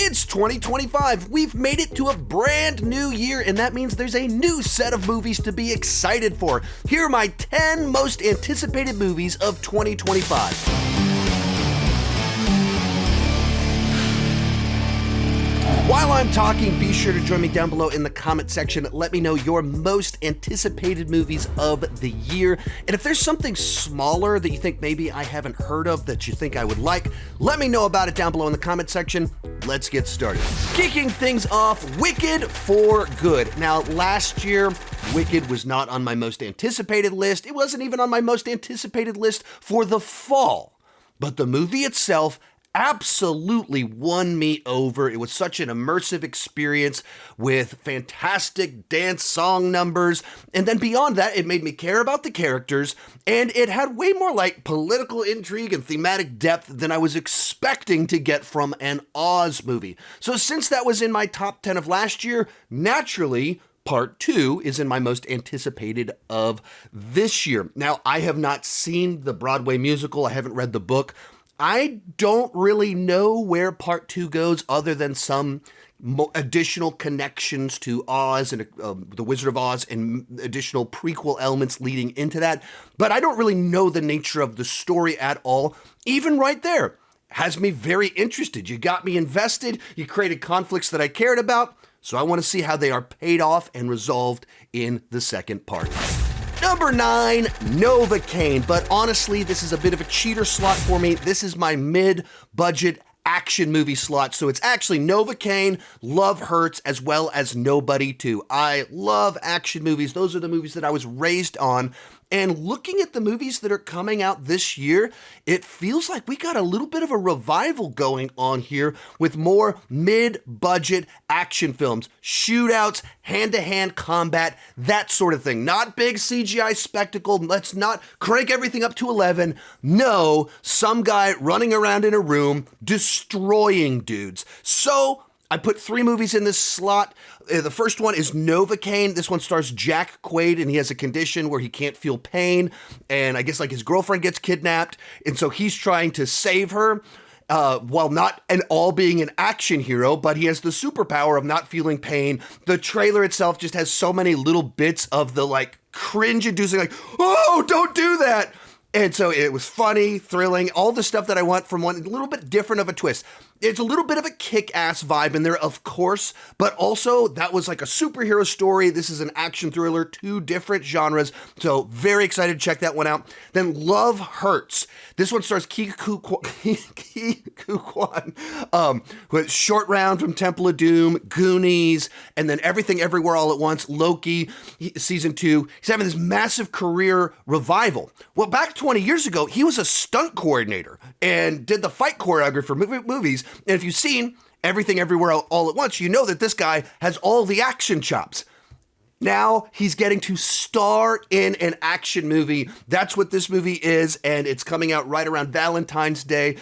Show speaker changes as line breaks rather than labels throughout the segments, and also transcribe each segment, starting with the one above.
It's 2025. We've made it to a brand new year, and that means there's a new set of movies to be excited for. Here are my 10 most anticipated movies of 2025. While I'm talking, be sure to join me down below in the comment section. Let me know your most anticipated movies of the year. And if there's something smaller that you think maybe I haven't heard of that you think I would like, let me know about it down below in the comment section. Let's get started. Kicking things off, Wicked for Good. Now, last year, Wicked was not on my most anticipated list. It wasn't even on my most anticipated list for the fall. But the movie itself absolutely won me over. It was such an immersive experience with fantastic dance song numbers. And then beyond that, it made me care about the characters, and it had way more like political intrigue and thematic depth than I was expecting to get from an Oz movie. So since that was in my top 10 of last year, naturally, Part 2 is in my most anticipated of this year. Now, I have not seen the Broadway musical. I haven't read the book. I don't really know where Part 2 goes other than some additional connections to Oz and The Wizard of Oz and additional prequel elements leading into that. But I don't really know the nature of the story at all. Even right there has me very interested. You got me invested. You created conflicts that I cared about. So I want to see how they are paid off and resolved in the second part. Number 9, Novocaine. But honestly, this is a bit of a cheater slot for me. This is my mid-budget action movie slot. So it's actually Novocaine, Love Hurts, as well as Nobody 2. I love action movies. Those are the movies that I was raised on. And looking at the movies that are coming out this year, it feels like we got a little bit of a revival going on here with more mid-budget action films, shootouts, hand-to-hand combat, that sort of thing. Not big CGI spectacle. Let's not crank everything up to 11. No, some guy running around in a room destroying dudes. So I put 3 movies in this slot. The first one is Novocaine. This one stars Jack Quaid, and he has a condition where he can't feel pain. And I guess like his girlfriend gets kidnapped, and so he's trying to save her while not at all being an action hero, but he has the superpower of not feeling pain. The trailer itself just has so many little bits of the like cringe-inducing, like, oh, don't do that. And so it was funny, thrilling, all the stuff that I want from one, a little bit different of a twist. It's a little bit of a kick-ass vibe in there, of course, but also that was like a superhero story. This is an action thriller, 2 different genres. So very excited to check that one out. Then Love Hurts. This one stars Ke Kwan, with Short Round from Temple of Doom, Goonies, and then Everything Everywhere All at Once, Loki, season 2. He's having this massive career revival. Well, back 20 years ago, he was a stunt coordinator and did the fight choreography for movies. And if you've seen Everything Everywhere All at Once, you know that this guy has all the action chops. Now he's getting to star in an action movie. That's what this movie is, and it's coming out right around Valentine's Day.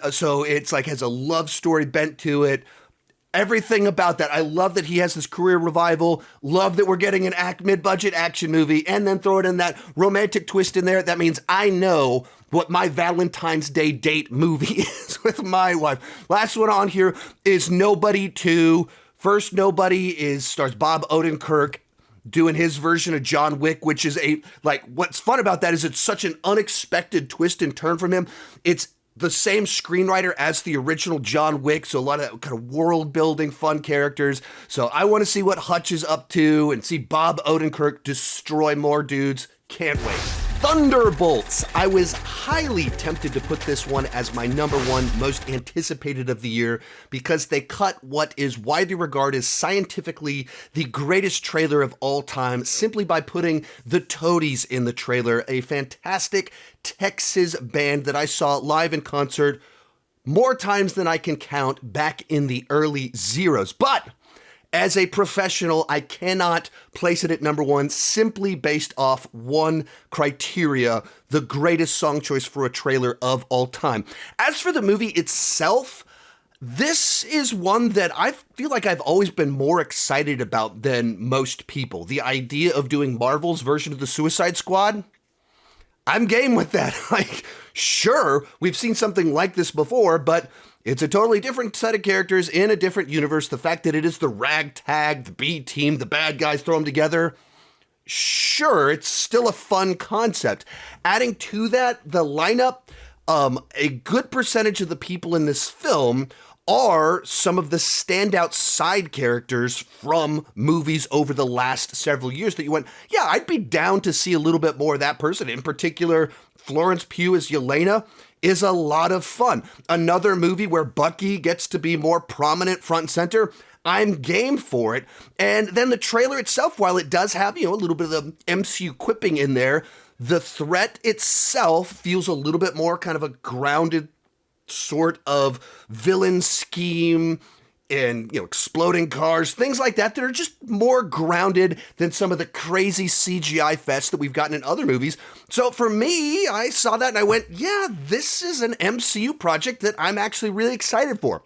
So it's like has a love story bent to it. Everything about that. I love that he has this career revival. Love that we're getting an mid-budget action movie, and then throw it in that romantic twist in there. That means I know what my Valentine's Day date movie is with my wife. Last one on here is Nobody 2. First Nobody stars Bob Odenkirk doing his version of John Wick, which is what's fun about that is it's such an unexpected twist and turn from him. It's the same screenwriter as the original John Wick, so a lot of kind of world-building, fun characters. So I want to see what Hutch is up to and see Bob Odenkirk destroy more dudes. Can't wait. Thunderbolts. I was highly tempted to put this one as my number 1 most anticipated of the year because they cut what is widely regarded as scientifically the greatest trailer of all time simply by putting the Toadies in the trailer, a fantastic Texas band that I saw live in concert more times than I can count back in the early zeros. But as a professional, I cannot place it at number 1 simply based off one criteria, the greatest song choice for a trailer of all time. As for the movie itself, this is one that I feel like I've always been more excited about than most people. The idea of doing Marvel's version of the Suicide Squad, I'm game with that. Sure, we've seen something like this before, but It's a totally different set of characters in a different universe. The fact that it is the ragtag, the B team, the bad guys, throw them together. Sure, it's still a fun concept. Adding to that, the lineup, a good percentage of the people in this film are some of the standout side characters from movies over the last several years that you went, yeah, I'd be down to see a little bit more of that person. In particular, Florence Pugh as Yelena is a lot of fun. Another movie where Bucky gets to be more prominent front and center. I'm game for it. And then the trailer itself, while it does have, a little bit of the MCU quipping in there, the threat itself feels a little bit more kind of a grounded sort of villain scheme and, exploding cars, things like that are just more grounded than some of the crazy CGI fests that we've gotten in other movies. So for me, I saw that and I went, yeah, this is an MCU project that I'm actually really excited for.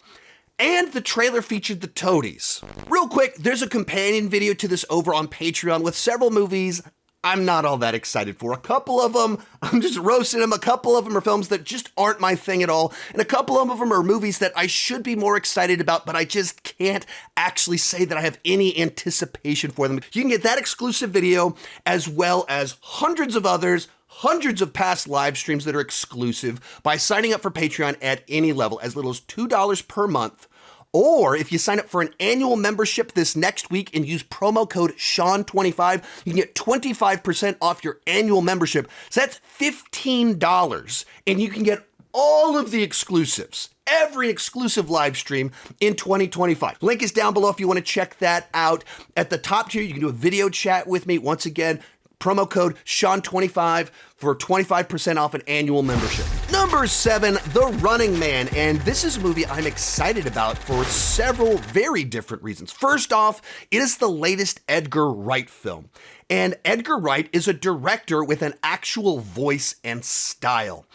And the trailer featured the Toadies. Real quick, there's a companion video to this over on Patreon with several movies I'm not all that excited for. A couple of them, I'm just roasting them. A couple of them are films that just aren't my thing at all. And a couple of them are movies that I should be more excited about, but I just can't actually say that I have any anticipation for them. You can get that exclusive video as well as hundreds of others, hundreds of past live streams that are exclusive by signing up for Patreon at any level, as little as $2 per month. Or if you sign up for an annual membership this next week and use promo code Sean25, you can get 25% off your annual membership. So that's $15, and you can get all of the exclusives, every exclusive live stream in 2025. Link is down below if you want to check that out. At the top tier, you can do a video chat with me. Once again, promo code Sean25 for 25% off an annual membership. Number 7, The Running Man. And this is a movie I'm excited about for several very different reasons. First off, it is the latest Edgar Wright film. And Edgar Wright is a director with an actual voice and style.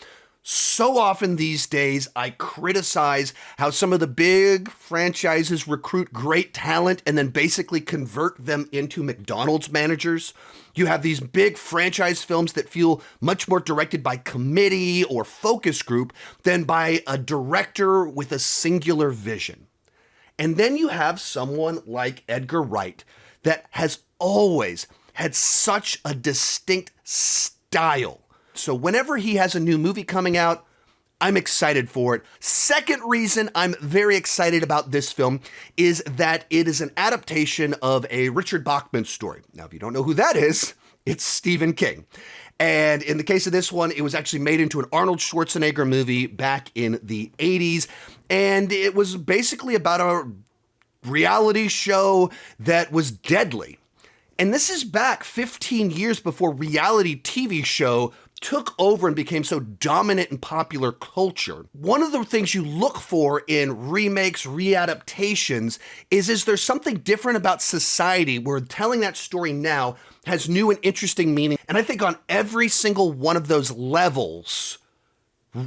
So often these days, I criticize how some of the big franchises recruit great talent and then basically convert them into McDonald's managers. You have these big franchise films that feel much more directed by committee or focus group than by a director with a singular vision. And then you have someone like Edgar Wright that has always had such a distinct style. So whenever he has a new movie coming out, I'm excited for it. Second reason I'm very excited about this film is that it is an adaptation of a Richard Bachman story. Now, if you don't know who that is, it's Stephen King. And in the case of this one, it was actually made into an Arnold Schwarzenegger movie back in the 80s. And it was basically about a reality show that was deadly. And this is back 15 years before reality TV show took over and became so dominant in popular culture. One of the things you look for in remakes, readaptations, is there something different about society where telling that story now has new and interesting meaning. And I think on every single one of those levels,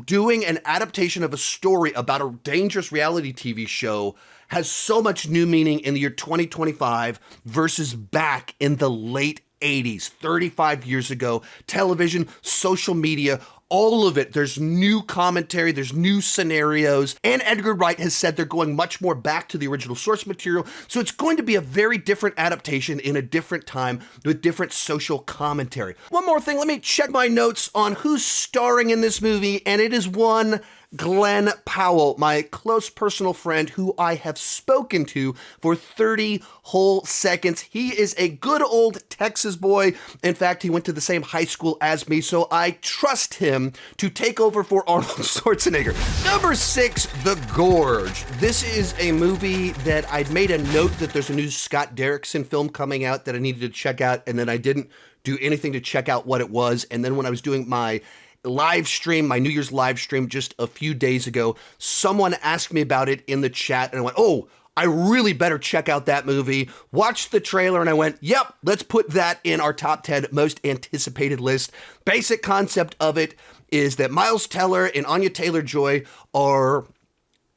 doing an adaptation of a story about a dangerous reality TV show has so much new meaning in the year 2025 versus back in the late 80s, 35 years ago. Television, social media, all of it. There's new commentary, there's new scenarios, and Edgar Wright has said they're going much more back to the original source material, so it's going to be a very different adaptation in a different time with different social commentary. One more thing, let me check my notes on who's starring in this movie, and it is one Glenn Powell, my close personal friend who I have spoken to for 30 whole seconds. He is a good old Texas boy. In fact, he went to the same high school as me, so I trust him to take over for Arnold Schwarzenegger. Number 6, The Gorge. This is a movie that I'd made a note that there's a new Scott Derrickson film coming out that I needed to check out, and then I didn't do anything to check out what it was. And then when I was doing my live stream, my New Year's live stream just a few days ago, someone asked me about it in the chat and I went, oh, I really better check out that movie. Watched the trailer and I went, yep, let's put that in our top 10 most anticipated list. Basic concept of it is that Miles Teller and Anya Taylor-Joy are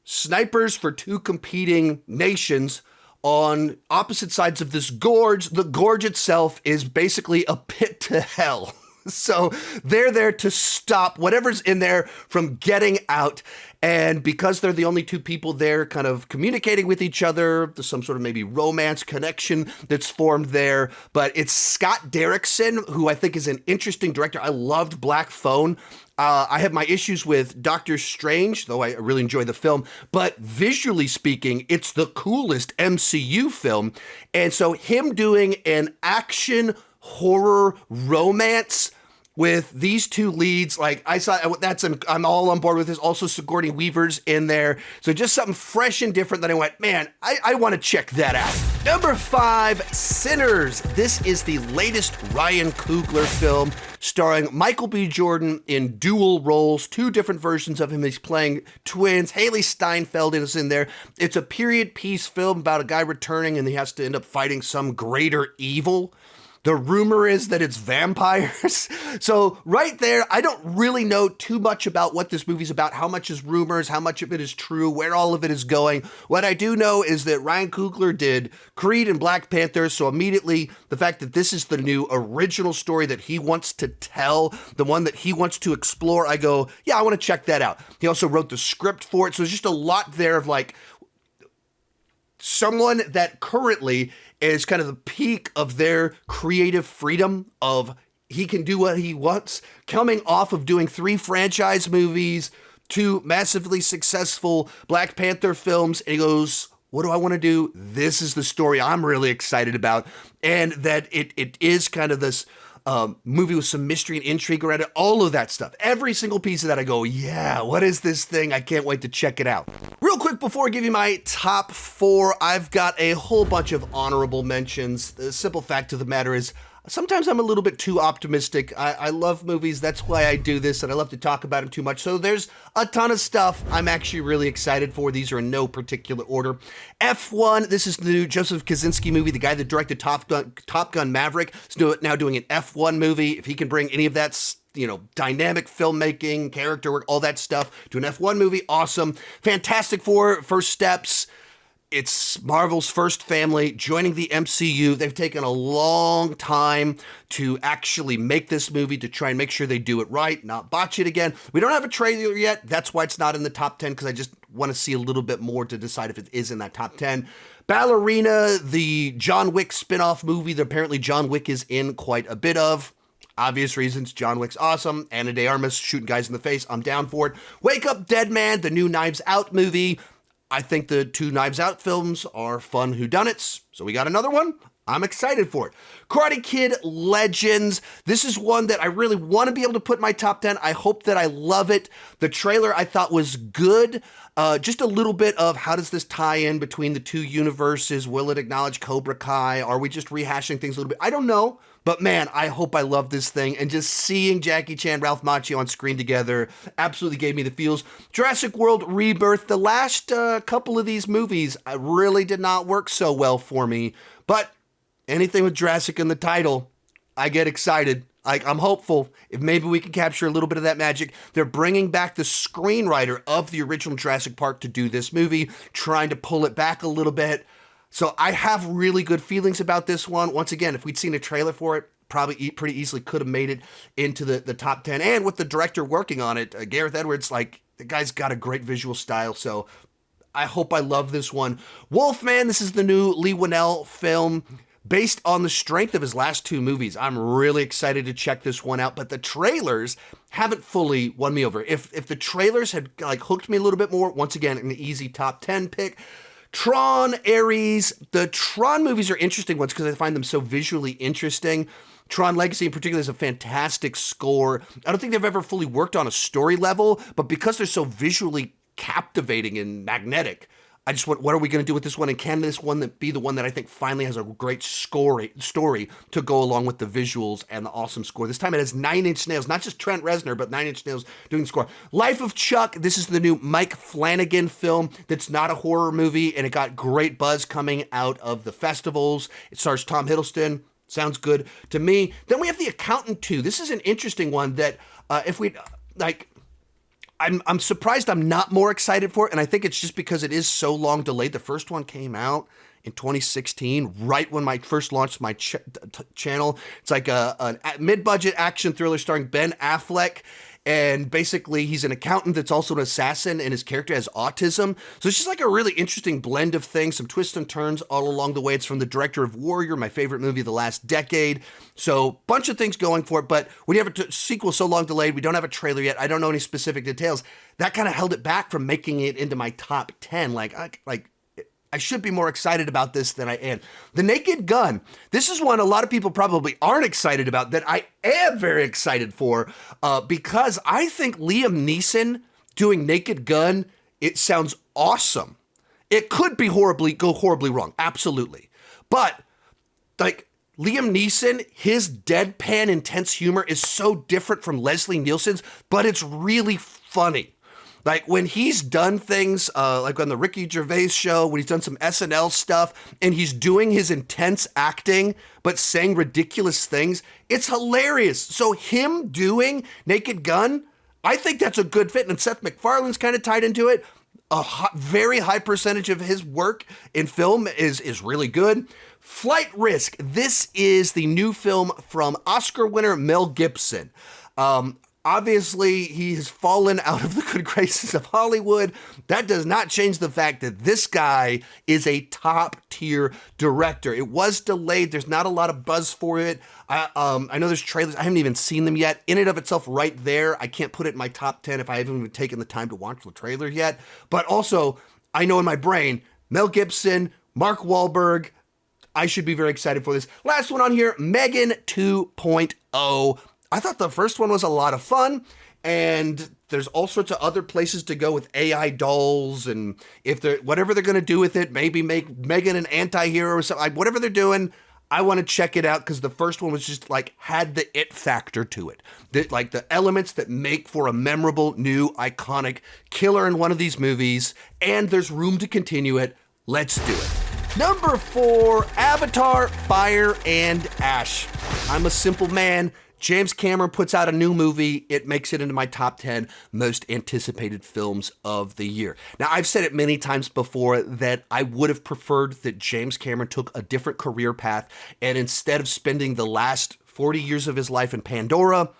snipers for two competing nations on opposite sides of this gorge. The gorge itself is basically a pit to hell. So they're there to stop whatever's in there from getting out. And because they're the only two people there kind of communicating with each other, there's some sort of maybe romance connection that's formed there. But it's Scott Derrickson, who I think is an interesting director. I loved Black Phone. I have my issues with Doctor Strange, though I really enjoy the film, but visually speaking, it's the coolest MCU film. And so him doing an action horror romance with these two leads, like I saw, I'm all on board with this. Also Sigourney Weaver's in there. So just something fresh and different that I went, man, I want to check that out. Number 5, Sinners. This is the latest Ryan Coogler film starring Michael B. Jordan in dual roles, 2 different versions of him. He's playing twins. Haley Steinfeld is in there. It's a period piece film about a guy returning and he has to end up fighting some greater evil. The rumor is that it's vampires. So right there, I don't really know too much about what this movie's about, how much is rumors, how much of it is true, where all of it is going. What I do know is that Ryan Coogler did Creed and Black Panther, so immediately the fact that this is the new original story that he wants to tell, the one that he wants to explore, I go, yeah, I want to check that out. He also wrote the script for it, so there's just a lot there of like, someone that currently is kind of the peak of their creative freedom of he can do what he wants, coming off of doing 3 franchise movies, 2 massively successful Black Panther films, and he goes, what do I want to do? This is the story I'm really excited about. And that it is kind of this movie with some mystery and intrigue around it, all of that stuff. Every single piece of that, I go, yeah, what is this thing? I can't wait to check it out. Real quick, before I give you my top 4, I've got a whole bunch of honorable mentions. The simple fact of the matter is, sometimes I'm a little bit too optimistic. I love movies. That's why I do this, and I love to talk about them too much. So there's a ton of stuff I'm actually really excited for. These are in no particular order. F1, this is the new Joseph Kosinski movie, the guy that directed Top Gun Maverick. Is now doing an F1 movie. If he can bring any of that, dynamic filmmaking, character work, all that stuff to an F1 movie, awesome. Fantastic Four, First Steps. It's Marvel's first family joining the MCU. They've taken a long time to actually make this movie, to try and make sure they do it right, not botch it again. We don't have a trailer yet. That's why it's not in the top 10, because I just want to see a little bit more to decide if it is in that top 10. Ballerina, the John Wick spin-off movie that apparently John Wick is in quite a bit of. Obvious reasons. John Wick's awesome. Ana de Armas shooting guys in the face. I'm down for it. Wake Up Dead Man, the new Knives Out movie. I think the 2 Knives Out films are fun whodunits, so we got another one. I'm excited for it. Karate Kid Legends. This is one that I really want to be able to put in my top 10. I hope that I love it. The trailer I thought was good. Just a little bit of how does this tie in between the 2 universes? Will it acknowledge Cobra Kai? Are we just rehashing things a little bit? I don't know. But man, I hope I love this thing. And just seeing Jackie Chan, Ralph Macchio on screen together absolutely gave me the feels. Jurassic World Rebirth. The last couple of these movies really did not work so well for me. But anything with Jurassic in the title, I get excited. I'm hopeful if maybe we can capture a little bit of that magic. They're bringing back the screenwriter of the original Jurassic Park to do this movie, trying to pull it back a little bit. So I have really good feelings about this one. Once again, if we'd seen a trailer for it, probably pretty easily could have made it into the top 10. And with the director working on it, Gareth Edwards, the guy's got a great visual style. So I hope I love this one. Wolfman, this is the new Leigh Whannell film based on the strength of his last 2 movies. I'm really excited to check this one out, but the trailers haven't fully won me over. If the trailers had hooked me a little bit more, once again, an easy top 10 pick. Tron, Ares. The Tron movies are interesting ones because I find them so visually interesting. Tron Legacy in particular is a fantastic score. I don't think they've ever fully worked on a story level, but because they're so visually captivating and magnetic, I just want, what are we going to do with this one? And can this one be the one that I think finally has a great story to go along with the visuals and the awesome score? This time it has 9 Inch Nails, not just Trent Reznor, but 9 Inch Nails doing the score. Life of Chuck, this is the new Mike Flanagan film that's not a horror movie, and it got great buzz coming out of the festivals. It stars Tom Hiddleston. Sounds good to me. Then we have The Accountant 2. This is an interesting one that I'm surprised I'm not more excited for it, and I think it's just because it is so long delayed. The first one came out in 2016, right when I first launched my channel. It's like a mid-budget action thriller starring Ben Affleck. and basically he's an accountant that's also an assassin, and his character has autism. So it's just like a really interesting blend of things, some twists and turns all along the way. It's from the director of Warrior, my favorite movie of the last decade. So bunch of things going for it, but when you have a sequel so long delayed, we don't have a trailer yet, I don't know any specific details, that kind of held it back from making it into my top 10. I should be more excited about this than I am. The Naked Gun. This is one a lot of people probably aren't excited about that I am very excited for because I think Liam Neeson doing Naked Gun, it sounds awesome. It could be go horribly wrong, absolutely. But like Liam Neeson, his deadpan intense humor is so different from Leslie Nielsen's, but it's really funny. Like when he's done things like on the Ricky Gervais show, when he's done some SNL stuff and he's doing his intense acting, but saying ridiculous things, it's hilarious. So him doing Naked Gun, I think that's a good fit. And Seth MacFarlane's kind of tied into it. Very high percentage of his work in film is really good. Flight Risk. This is the new film from Oscar winner Mel Gibson. Obviously, he has fallen out of the good graces of Hollywood. That does not change the fact that this guy is a top-tier director. It was delayed. There's not a lot of buzz for it. I know there's trailers. I haven't even seen them yet. In and of itself, right there, I can't put it in my top 10 if I haven't even taken the time to watch the trailer yet. But also, I know in my brain, Mel Gibson, Mark Wahlberg, I should be very excited for this. Last one on here, Megan 2.0. I thought the first one was a lot of fun, and there's all sorts of other places to go with AI dolls, and whatever they're going to do with it, maybe make Megan an anti-hero or something, whatever they're doing, I want to check it out because the first one was just had the it factor to it. The elements that make for a memorable, new, iconic killer in one of these movies, and there's room to continue it. Let's do it. Number 4, Avatar, Fire and Ash. I'm a simple man. James Cameron puts out a new movie. It makes it into my top 10 most anticipated films of the year. Now, I've said it many times before that I would have preferred that James Cameron took a different career path and instead of spending the last 40 years of his life in Pandora,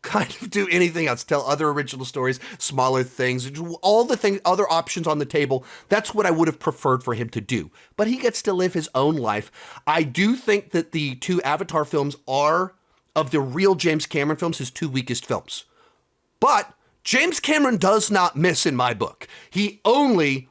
kind of do anything else, tell other original stories, smaller things, all the things, other options on the table. That's what I would have preferred for him to do. But he gets to live his own life. I do think that the two Avatar films are, of the real James Cameron films, his two weakest films. But James Cameron does not miss in my book. He only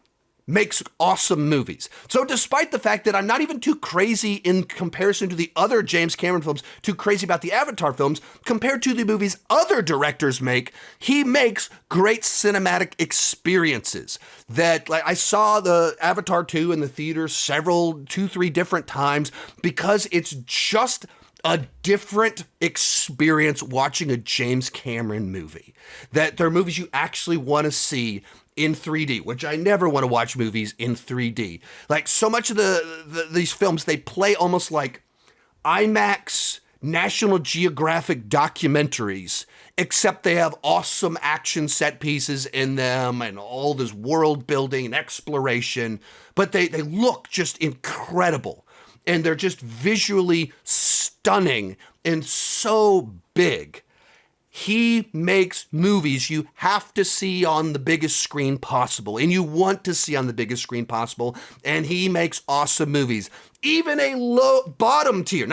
makes awesome movies. So despite the fact that I'm not even too crazy in comparison to the other James Cameron films, too crazy about the Avatar films, compared to the movies other directors make, he makes great cinematic experiences. That I saw the Avatar 2 in the theater 2-3 different times because it's just a different experience watching a James Cameron movie. That they're movies you actually want to see in 3D, which I never want to watch movies in 3D. So much of these films, they play almost like IMAX National Geographic documentaries, except they have awesome action set pieces in them and all this world building and exploration, but they look just incredible. And they're just visually stunning and so big. He makes movies you have to see on the biggest screen possible, and you want to see on the biggest screen possible, and he makes awesome movies. Even a bottom tier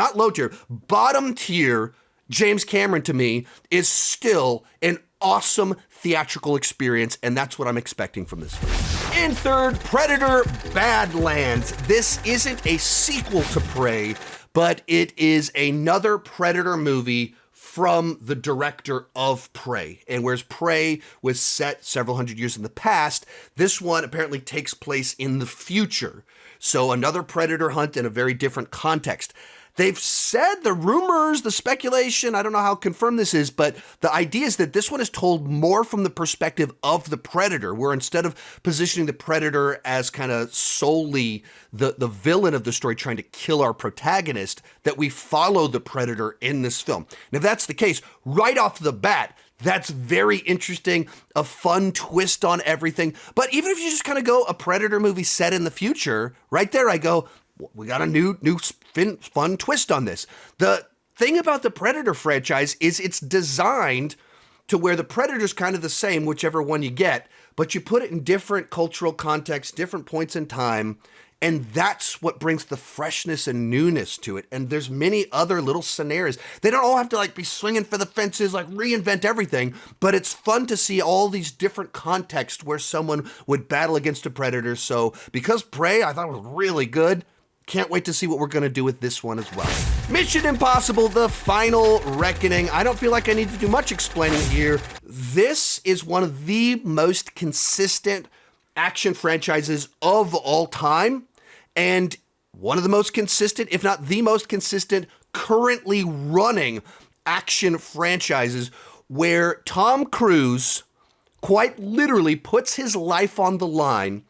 James Cameron to me is still an awesome theatrical experience, and that's what I'm expecting from this film. In third, Predator Badlands. This isn't a sequel to Prey, but it is another Predator movie from the director of Prey. And whereas Prey was set several hundred years in the past, this one apparently takes place in the future. So another Predator hunt in a very different context. They've said the rumors, the speculation, I don't know how confirmed this is, but the idea is that this one is told more from the perspective of the Predator, where instead of positioning the Predator as kind of solely the villain of the story trying to kill our protagonist, that we follow the Predator in this film. And if that's the case, right off the bat, that's very interesting, a fun twist on everything. But even if you just kind of go a Predator movie set in the future, right there I go, we got a new fun twist on this. The thing about the Predator franchise is it's designed to where the Predator's kind of the same, whichever one you get, but you put it in different cultural contexts, different points in time, and that's what brings the freshness and newness to it. And there's many other little scenarios. They don't all have to like be swinging for the fences, like reinvent everything, but it's fun to see all these different contexts where someone would battle against a predator. So because Prey, I thought was really good, can't wait to see what we're going to do with this one as well. Mission Impossible, The Final Reckoning. I don't feel like I need to do much explaining here. This is one of the most consistent action franchises of all time, and one of the most consistent, if not the most consistent, currently running action franchises where Tom Cruise quite literally puts his life on the line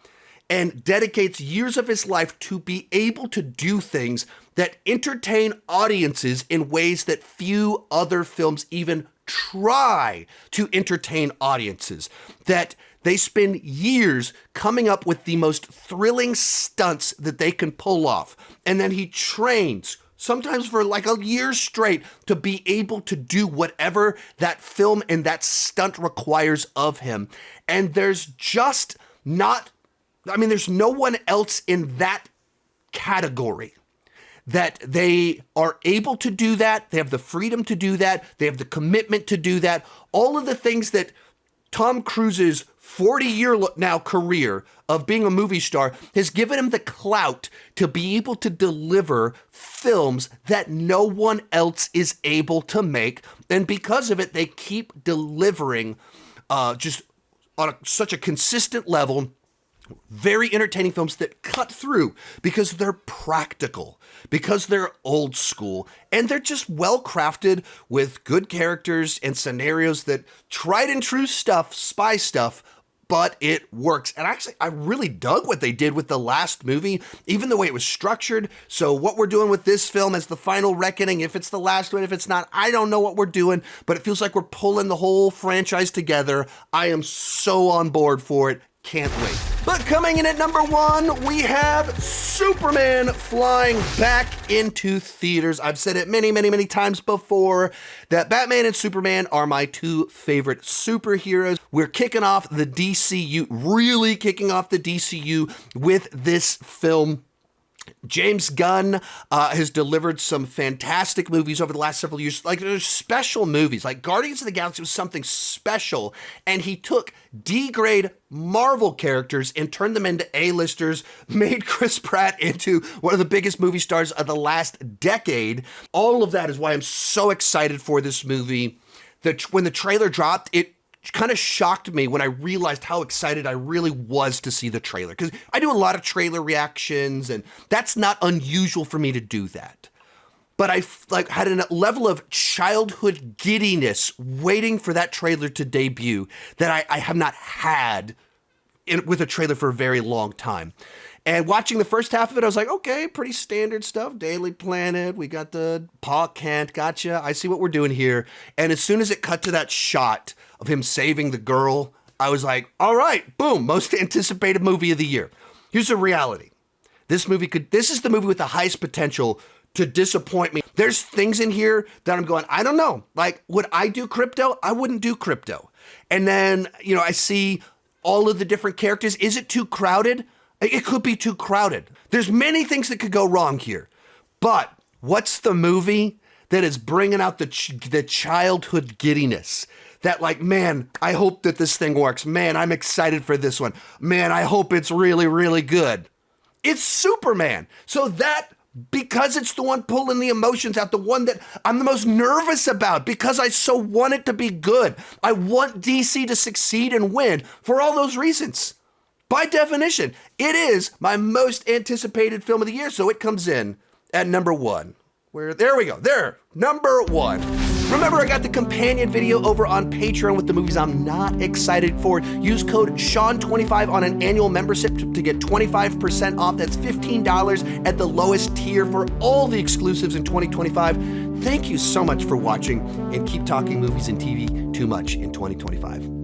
and dedicates years of his life to be able to do things that entertain audiences in ways that few other films even try to entertain audiences. That they spend years coming up with the most thrilling stunts that they can pull off. And then he trains, sometimes for like a year straight, to be able to do whatever that film and that stunt requires of him. And there's just not, there's no one else in that category that they are able to do that. They have the freedom to do that. They have the commitment to do that. All of the things that Tom Cruise's 40-year now career of being a movie star has given him the clout to be able to deliver films that no one else is able to make. And because of it, they keep delivering just on such a consistent level, very entertaining films that cut through because they're practical, because they're old school, and they're just well crafted with good characters and scenarios that tried and true stuff, spy stuff, but it works. And actually, I really dug what they did with the last movie, even the way it was structured. So what we're doing with this film is The Final Reckoning. If it's the last one, if it's not, I don't know what we're doing, but it feels like we're pulling the whole franchise together. I am so on board for it. Can't wait. But coming in at number 1, we have Superman flying back into theaters. I've said it many, many, many times before that Batman and Superman are my 2 favorite superheroes. We're kicking off the DCU, really kicking off the DCU with this film. James Gunn has delivered some fantastic movies over the last several years. Like, there's special movies. Like, Guardians of the Galaxy was something special, and he took D-grade Marvel characters and turned them into A-listers, made Chris Pratt into one of the biggest movie stars of the last decade. All of that is why I'm so excited for this movie. When the trailer dropped, it kind of shocked me when I realized how excited I really was to see the trailer, because I do a lot of trailer reactions and that's not unusual for me to do that. But I had a level of childhood giddiness waiting for that trailer to debut that I have not had with a trailer for a very long time. And watching the first half of it, I was like, okay, pretty standard stuff. Daily Planet, we got the Pa Kent, gotcha. I see what we're doing here. And as soon as it cut to that shot of him saving the girl, I was like, all right, boom, most anticipated movie of the year. Here's the reality. This is the movie with the highest potential to disappoint me. There's things in here that I'm going, I don't know. Like, would I do crypto? I wouldn't do crypto. And then, I see all of the different characters. Is it too crowded? It could be too crowded. There's many things that could go wrong here. But what's the movie that is bringing out the childhood giddiness? That like, man, I hope that this thing works. Man, I'm excited for this one. Man, I hope it's really, really good. It's Superman. So that, because it's the one pulling the emotions out, the one that I'm the most nervous about, because I so want it to be good. I want DC to succeed and win for all those reasons. By definition, it is my most anticipated film of the year, so it comes in at number 1. There we go. There, number 1. Remember, I got the companion video over on Patreon with the movies I'm not excited for. Use code Sean25 on an annual membership to get 25% off. That's $15 at the lowest tier for all the exclusives in 2025. Thank you so much for watching, and keep talking movies and TV too much in 2025.